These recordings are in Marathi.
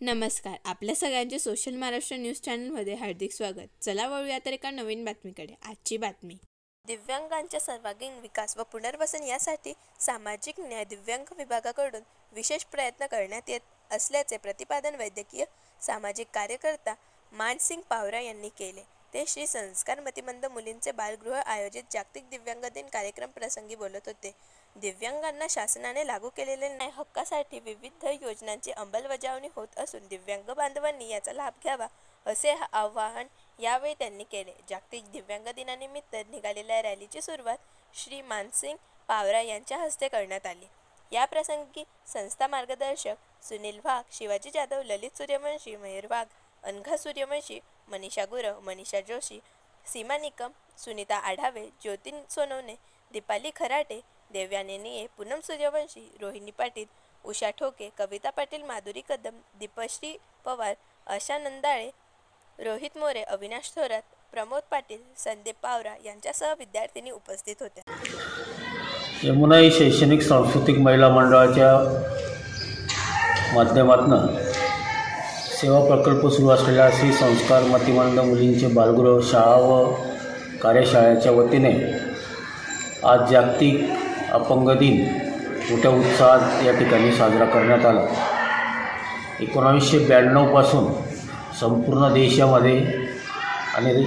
नमस्कार. आपल्या सगळ्यांचे सोशल महाराष्ट्र न्यूज चॅनलमध्ये हार्दिक स्वागत. चला वळूया तर एका नवीन बातमीकडे. आजची बातमी. दिव्यांगांच्या सर्वांगीण विकास व पुनर्वसन यासाठी सामाजिक न्याय दिव्यांग विभागाकडून विशेष प्रयत्न करण्यात येत असल्याचे प्रतिपादन वैद्यकीय सामाजिक कार्यकर्ता मानसिंग पावरा यांनी केले. ते श्री संस्कार मतिमंद मुलींचे बालगृह आयोजित जागतिक दिव्यांग दिन कार्यक्रम प्रसंगी बोलत होते. दिव्यांगांना शासनाने लागू केलेले न्याय हक्कासाठी विविध योजनांची अंमलबजावणी होत असून दिव्यांग बांधवांनी याचा लाभ घ्यावा असे आवाहन यावेळी त्यांनी केले. जागतिक दिव्यांग दिनानिमित्त निघालेल्या रॅलीची सुरुवात श्री मानसिंग पावरा यांच्या हस्ते करण्यात आली. या प्रसंगी संस्था मार्गदर्शक सुनील वाघ, शिवाजी जाधव, ललित सूर्यवंशी, मयूर वाघ, अनघा सूर्यवंशी, मनीषा गुरव, मनीषा जोशी, सीमा निकम, सुनीता आढावे, ज्योती सोनवणे, दीपाली खराटे, देवयानी निये, पूनम सूर्यवंशी, रोहिणी पाटील, उषा ठोके, कविता पाटील, माधुरी कदम, दीपश्री पवार, आशा नंदाळे, रोहित मोरे, अविनाश थोरात, प्रमोद पाटील, संदीप पावरा यांच्यासह विद्यार्थिनी उपस्थित होत्या. यमुनाई शैक्षणिक सांस्कृतिक महिला मंडळाच्या माध्यमातून सेवा प्रकल्प सुरू असलेल्या श्री संस्कार मतिमंद मुलींचे बालगृह शाळा व कार्यशाळेच्या वतीने आज जागतिक अपंग दिन मोठ्या उत्साहात या ठिकाणी साजरा करण्यात आला. 1992 पासून संपूर्ण देशामध्ये आणि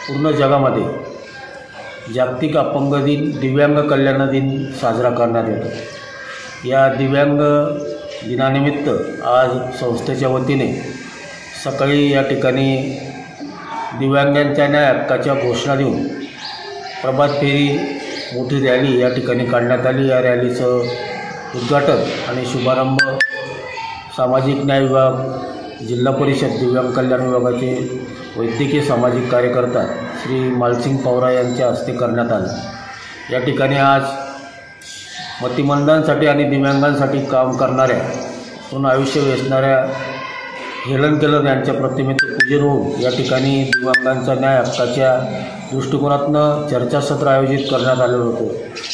पूर्ण जगामध्ये जागतिक अपंग दिन, दिव्यांग कल्याण दिन साजरा करण्यात येतो. या दिव्यांग दिनानिमित्त आज संस्थेच्या वतीने सकाळी या ठिकाणी दिव्यांगांच्या न्याय हक्काच्या घोषणा देऊन प्रभात फेरी मोठी रॅली या ठिकाणी काढण्यात आली. या रॅलीचं उद्घाटन आणि शुभारंभ सामाजिक न्याय विभाग, जिल्हा परिषद दिव्यांग कल्याण विभागाचे वैद्यकीय सामाजिक कार्यकर्ता श्री मानसिंग पावरा यांच्या हस्ते करण्यात आलं. या ठिकाणी आज मतिमंदांसाठी आणि दिव्यांगांसाठी काम करणाऱ्या, पूर्ण आयुष्य वेचणाऱ्या हेलन केलन यांच्या प्रतिमेचे पूजन होऊन या ठिकाणी दिव्यांगांच्या न्याय हक्काच्या दृष्टिकोनातून चर्चासत्र आयोजित करण्यात आलेलं होतं.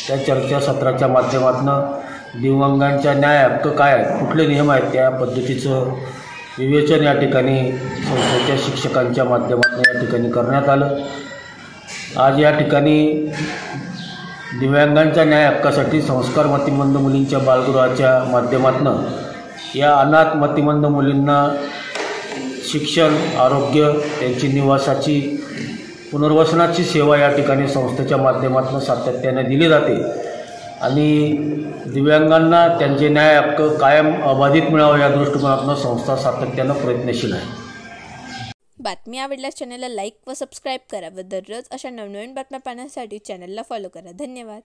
त्या चर्चासत्राच्या माध्यमातून दिव्यांगांच्या न्याय हक्क काय आहेत, कुठले नियम आहेत, त्या पद्धतीचं विवेचन या ठिकाणी संस्थेच्या शिक्षकांच्या माध्यमातून या ठिकाणी करण्यात आलं. आज या ठिकाणी दिव्यांगांच्या न्याय हक्कासाठी संस्कार मतिमंद मुलींच्या बालगृहाच्या माध्यमातून या अनाथ मतिमंद मुलींना शिक्षण, आरोग्य, त्यांची निवासाची, पुनर्वसनाची सेवा या ठिकाणी संस्थेच्या माध्यमातून सातत्याने दिली जाते आणि दिव्यांगांना त्यांचे न्याय हक्क कायम अबाधित मिळावं या दृष्टिकोनातून संस्था सातत्यानं प्रयत्नशील आहे. बातमी आवडल्यास चॅनलला लाईक व सबस्क्राईब करा व दररोज अशा नवनवीन बातम्या पाहण्यासाठी चॅनलला फॉलो करा. धन्यवाद.